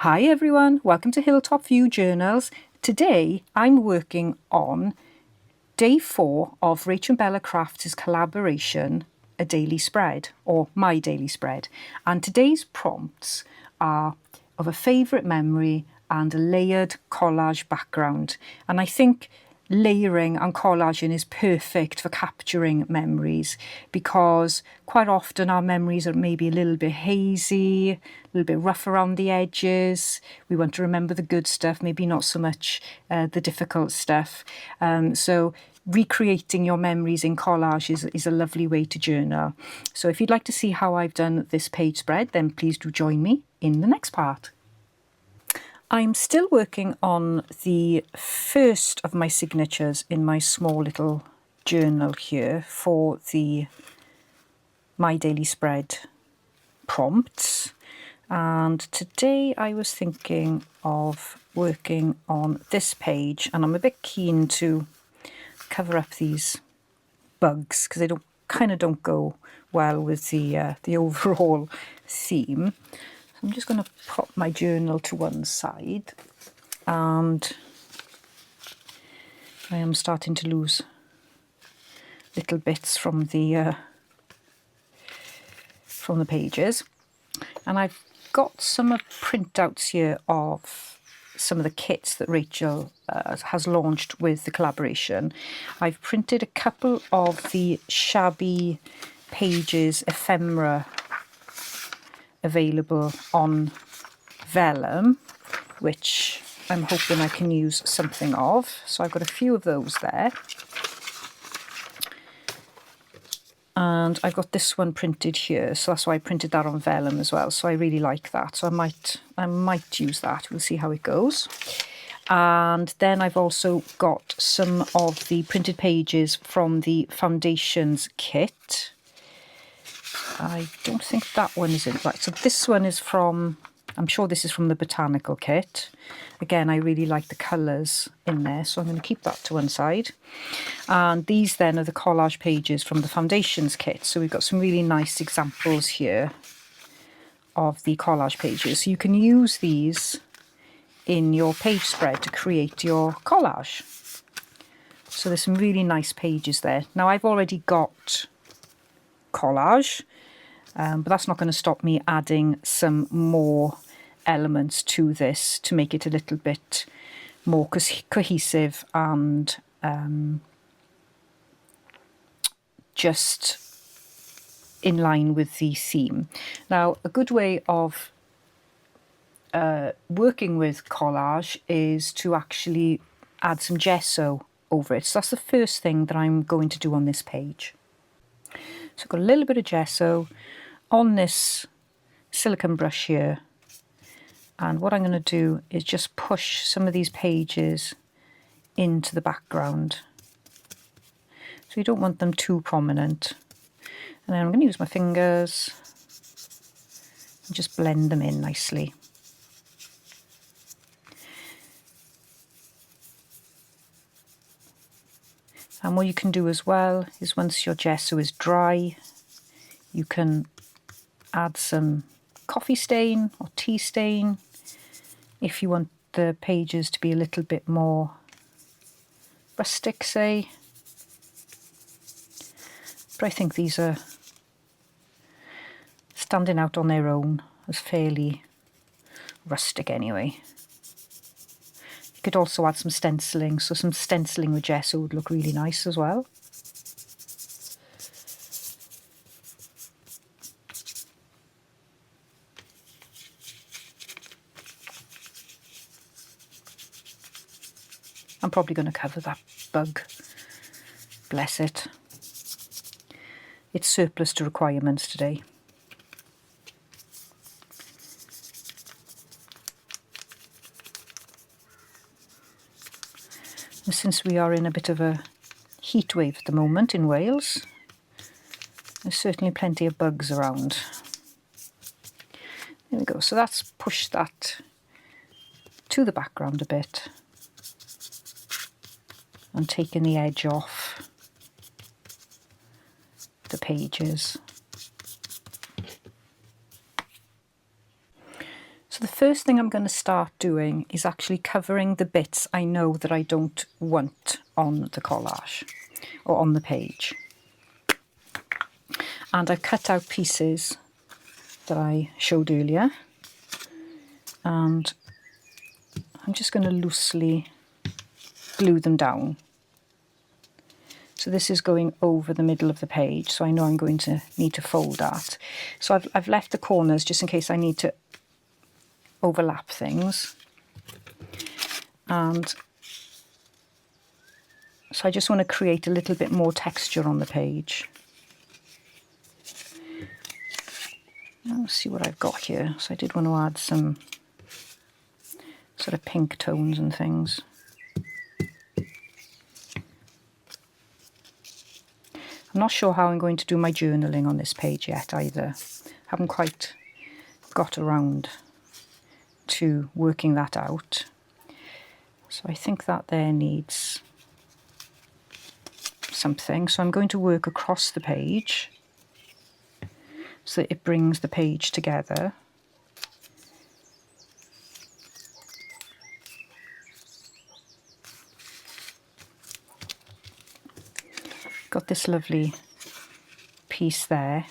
Hi everyone, welcome to Hilltop View Journals. Today I'm working on day 4 of RachandBella Crafts' collaboration, A Daily Spread, or My Daily Spread. And today's prompts are of a favourite memory and a layered collage background. And I think layering and collaging is perfect for capturing memories because quite often our memories are maybe a little bit hazy, a little bit rough around the edges. We want to remember the good stuff, maybe not so much the difficult stuff. So recreating your memories in collage is a lovely way to journal. So if you'd like to see how I've done this page spread, then please do join me in the next part. I'm still working on the first of my signatures in my small little journal here for the My Daily Spread prompts. And today I was thinking of working on this page, and I'm a bit keen to cover up these bugs because they kind of don't go well with the overall theme. I'm just going to pop my journal to one side, and I am starting to lose little bits from the pages. And I've got some printouts here of some of the kits that Rachel has launched with the collaboration. I've printed a couple of the shabby pages ephemera available on vellum, which I'm hoping I can use something of. So I've got a few of those there. And I've got this one printed here, so that's why I printed that on vellum as well. So I really like that. So I might use that. We'll see how it goes. And then I've also got some of the printed pages from the foundations kit. I don't think that one is in. Right, so this one is from, I'm sure this is from the botanical kit. Again, I really like the colours in there, so I'm going to keep that to one side. And these then are the collage pages from the foundations kit. So we've got some really nice examples here of the collage pages. So you can use these in your page spread to create your collage. So there's some really nice pages there. Now I've already got collage, but that's not going to stop me adding some more elements to this to make it a little bit more cohesive and just in line with the theme. Now, a good way of working with collage is to actually add some gesso over it. So that's the first thing that I'm going to do on this page. So I've got a little bit of gesso on this silicone brush here, and what I'm going to do is just push some of these pages into the background. So you don't want them too prominent. And then I'm going to use my fingers and just blend them in nicely. And what you can do as well is once your gesso is dry, you can add some coffee stain or tea stain if you want the pages to be a little bit more rustic, say. But I think these are standing out on their own as fairly rustic anyway. You could also add some stenciling, so some stenciling with gesso would look really nice as well. I'm probably going to cover that bug. Bless it. It's surplus to requirements today. And since we are in a bit of a heat wave at the moment in Wales, there's certainly plenty of bugs around. There we go. So that's pushed that to the background a bit and taken the edge off the pages. So the first thing I'm going to start doing is actually covering the bits I know that I don't want on the collage or on the page. And I've cut out pieces that I showed earlier, and I'm just going to loosely glue them down. So this is going over the middle of the page, so I know I'm going to need to fold that. So I've left the corners just in case I need to overlap things. And so I just want to create a little bit more texture on the page. Let's see what I've got here. So I did want to add some sort of pink tones and things. I'm not sure how I'm going to do my journaling on this page yet either. Haven't quite got around to working that out. So I think that there needs something. So I'm going to work across the page so that it brings the page together. Got this lovely piece there.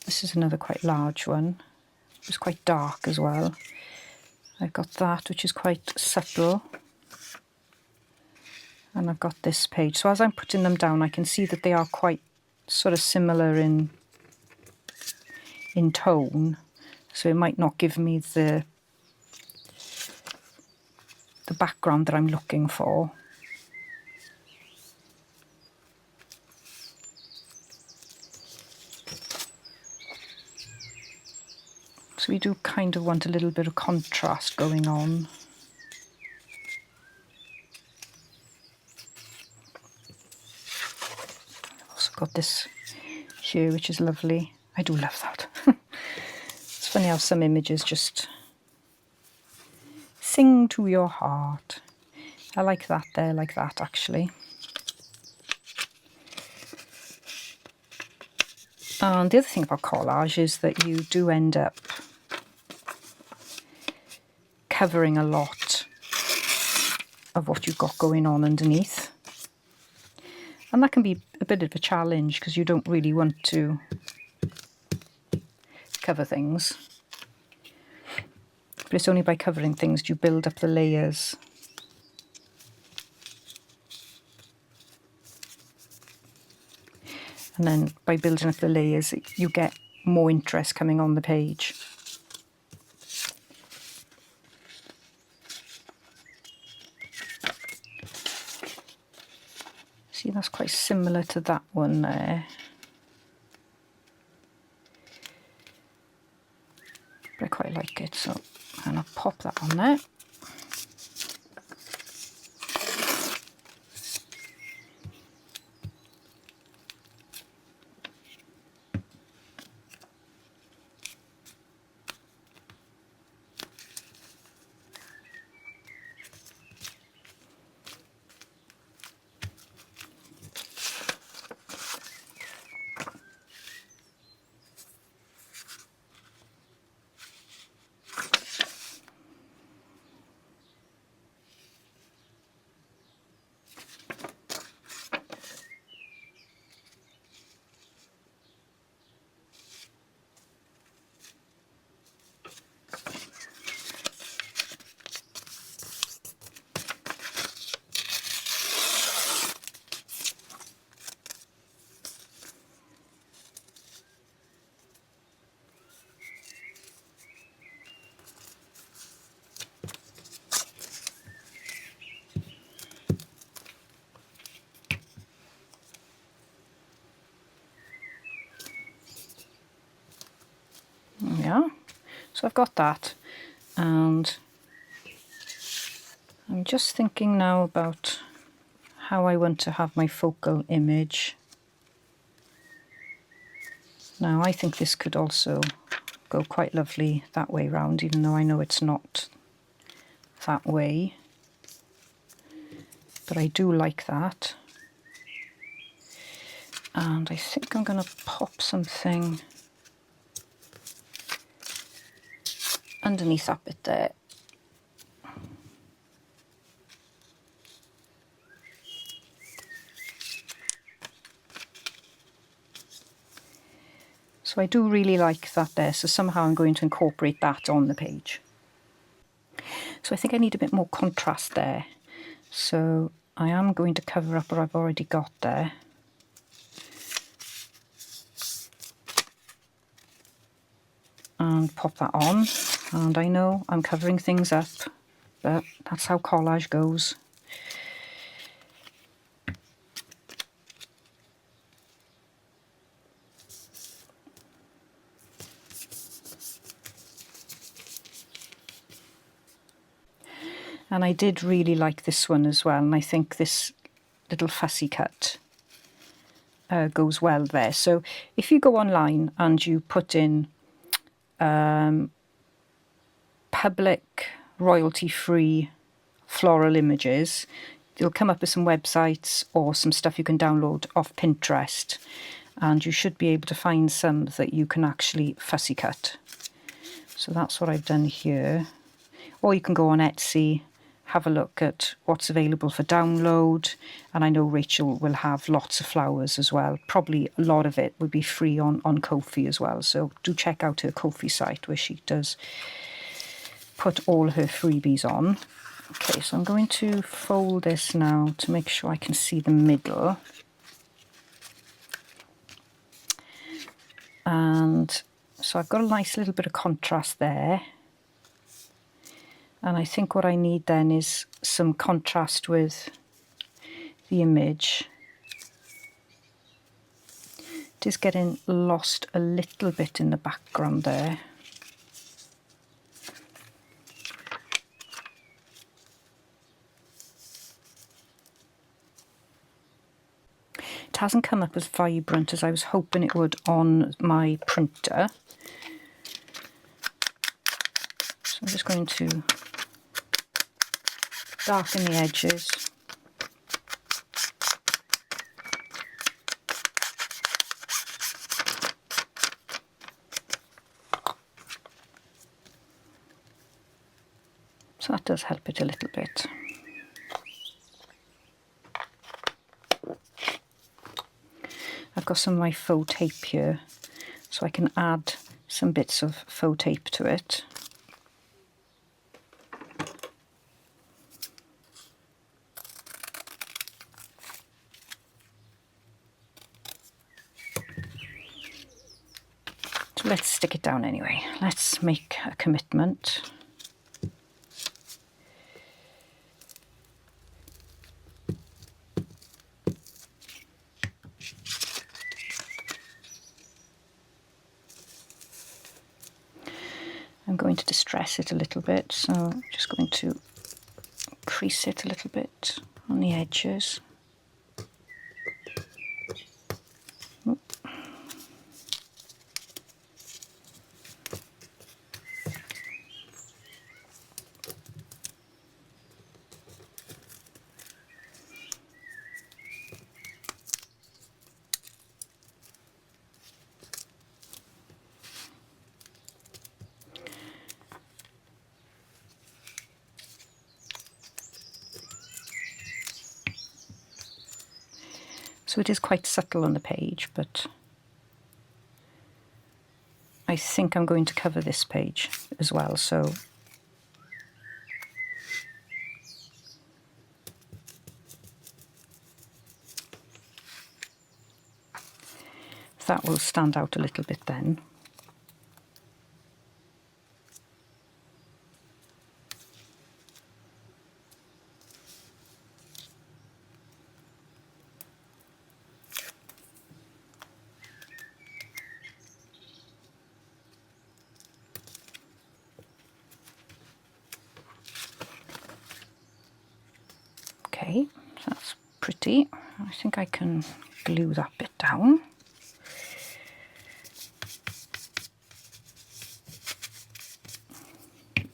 This is another quite large one. It's quite dark as well. I've got that, which is quite subtle. And I've got this page. So as I'm putting them down, I can see that they are quite sort of similar in tone. So it might not give me the background that I'm looking for. So we do kind of want a little bit of contrast going on. I've also got this here, which is lovely. I do love that. It's funny how some images just sing to your heart. I like that there, like that actually. And the other thing about collage is that you do end up covering a lot of what you've got going on underneath. And that can be a bit of a challenge because you don't really want to cover things. But it's only by covering things do you build up the layers. And then by building up the layers, you get more interest coming on the page. See, that's quite similar to that one there. But I quite like it, so I'm going to pop that on there. Yeah, so I've got that, and I'm just thinking now about how I want to have my focal image. Now I think this could also go quite lovely that way round, even though I know it's not that way, but I do like that. And I think I'm going to pop something underneath that bit there. So I do really like that there, so somehow I'm going to incorporate that on the page. So I think I need a bit more contrast there. So I am going to cover up what I've already got there. And pop that on. And I know I'm covering things up, but that's how collage goes. And I did really like this one as well, and I think this little fussy cut goes well there. So if you go online and you put in public royalty-free floral images, you'll come up with some websites or some stuff you can download off Pinterest, and you should be able to find some that you can actually fussy cut. So that's what I've done here. Or you can go on Etsy, have a look at what's available for download, and I know Rachel will have lots of flowers as well. Probably a lot of it will be free on Ko-fi as well, so do check out her Ko-fi site where she does put all her freebies on. Okay, so I'm going to fold this now to make sure I can see the middle. And so I've got a nice little bit of contrast there. And I think what I need then is some contrast with the image. It is getting lost a little bit in the background there. It hasn't come up as vibrant as I was hoping it would on my printer. So I'm just going to darken the edges. So that does help it a little bit. I've got some of my faux tape here, so I can add some bits of faux tape to it. So let's stick it down anyway. Let's make a commitment. I'm going to distress it a little bit, so I'm just going to crease it a little bit on the edges. So it is quite subtle on the page, but I think I'm going to cover this page as well, so that will stand out a little bit then. Okay, that's pretty. I think I can glue that bit down. I'm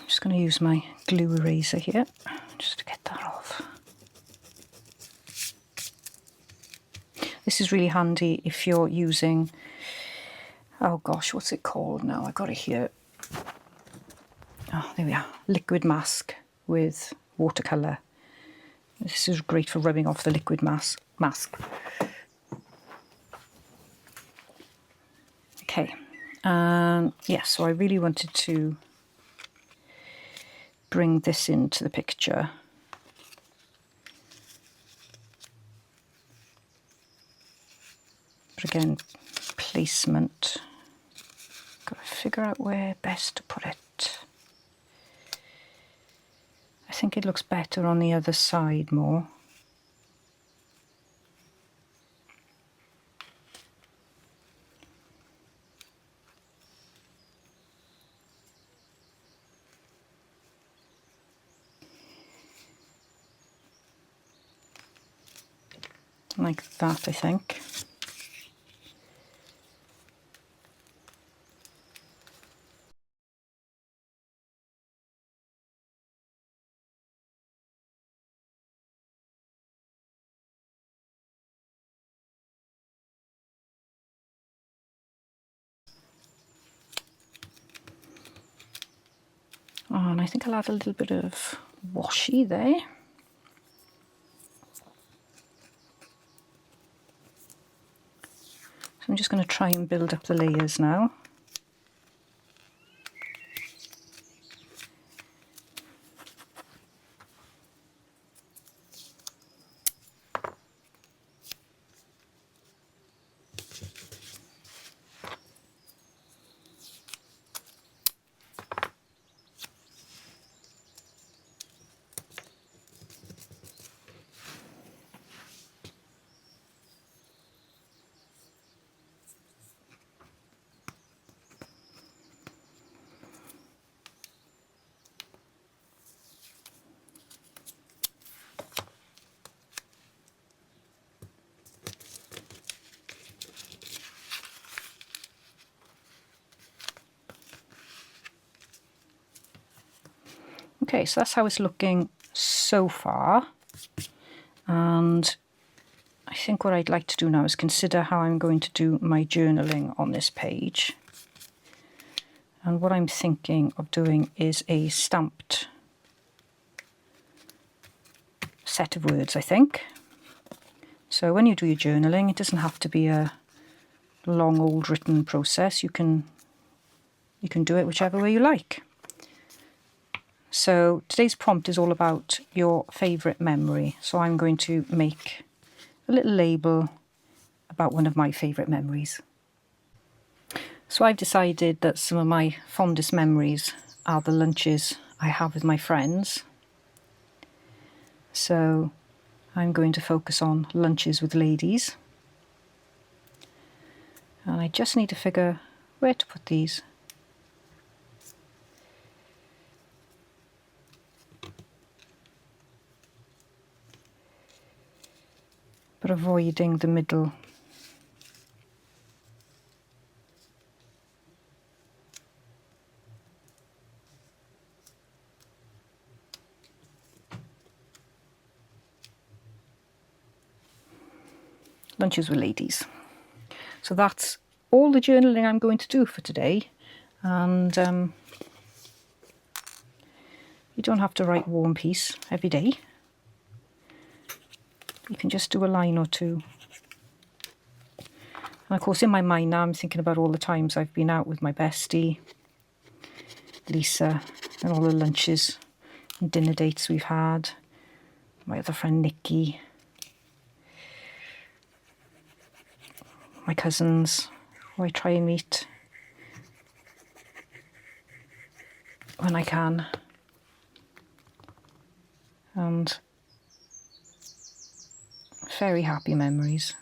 just going to use my glue eraser here just to get that off. This is really handy if you're using oh gosh, what's it called now? I got it here. Oh, there we are. Liquid mask with watercolour. This is great for rubbing off the liquid mask. Okay, yeah, so I really wanted to bring this into the picture. But again, placement. Got to figure out where best to put it. I think it looks better on the other side more. Like that, I think. Oh, and I think I'll add a little bit of washi there. So I'm just going to try and build up the layers now. Okay, so that's how it's looking so far. And I think what I'd like to do now is consider how I'm going to do my journaling on this page. And what I'm thinking of doing is a stamped set of words, I think. So when you do your journaling, it doesn't have to be a long old written process. You can do it whichever way you like. So today's prompt is all about your favourite memory. So I'm going to make a little label about one of my favourite memories. So I've decided that some of my fondest memories are the lunches I have with my friends. So I'm going to focus on lunches with ladies. And I just need to figure where to put these. But avoiding the middle. Lunches with ladies. So that's all the journaling I'm going to do for today. And you don't have to write War and Peace every day. You can just do a line or two. And of course in my mind now I'm thinking about all the times I've been out with my bestie, Lisa, and all the lunches and dinner dates we've had. My other friend Nikki. My cousins, who I try and meet when I can. And very happy memories.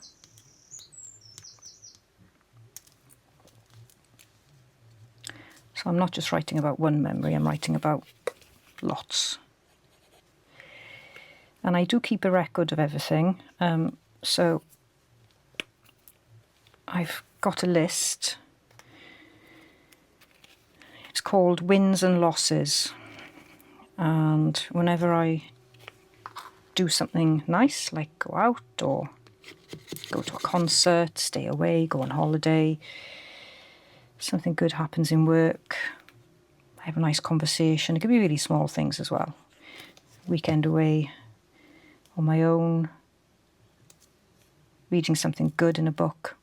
So I'm not just writing about one memory, I'm writing about lots. And I do keep a record of everything. So I've got a list. It's called Wins and Losses. And whenever I do something nice, like go out or go to a concert, stay away, go on holiday, something good happens in work, I have a nice conversation. It could be really small things as well. Weekend away on my own, reading something good in a book.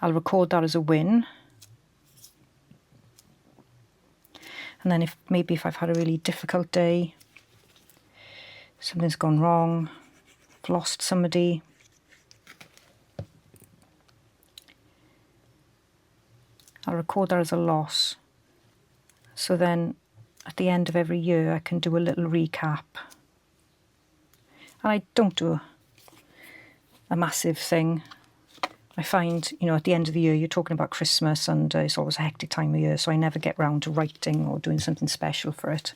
I'll record that as a win. And then maybe if I've had a really difficult day, something's gone wrong, I've lost somebody, I'll record that as a loss. So then at the end of every year I can do a little recap. And I don't do a massive thing. I find, you know, at the end of the year you're talking about Christmas and it's always a hectic time of year, so I never get round to writing or doing something special for it.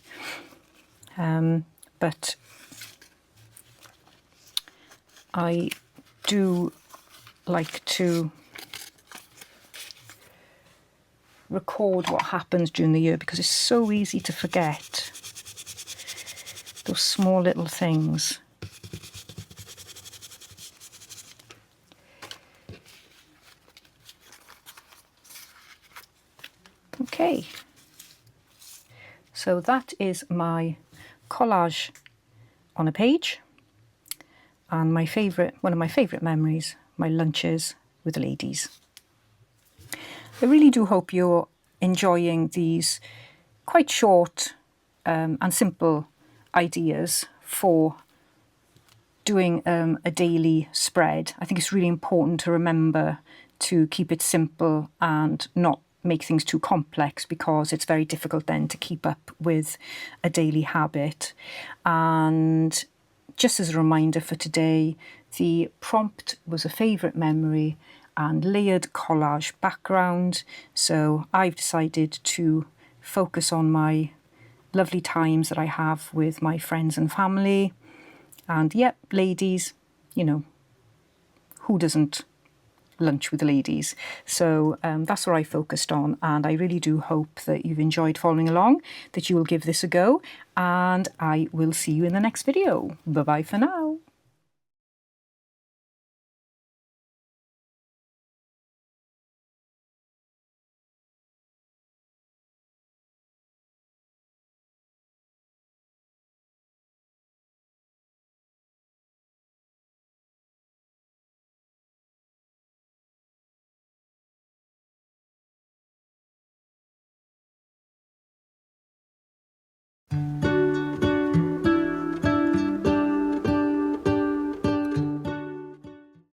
But I do like to record what happens during the year because it's so easy to forget those small little things. Okay, so that is my collage on a page, and one of my favourite memories, my lunches with the ladies. I really do hope you're enjoying these quite short and simple ideas for doing a daily spread. I think it's really important to remember to keep it simple and not make things too complex, because it's very difficult then to keep up with a daily habit. And just as a reminder for today, the prompt was a favourite memory and layered collage background. So I've decided to focus on my lovely times that I have with my friends and family. And yep, ladies, you know, who doesn't lunch with the ladies? So that's what I focused on, and I really do hope that you've enjoyed following along, that you will give this a go, and I will see you in the next video. Bye bye for now.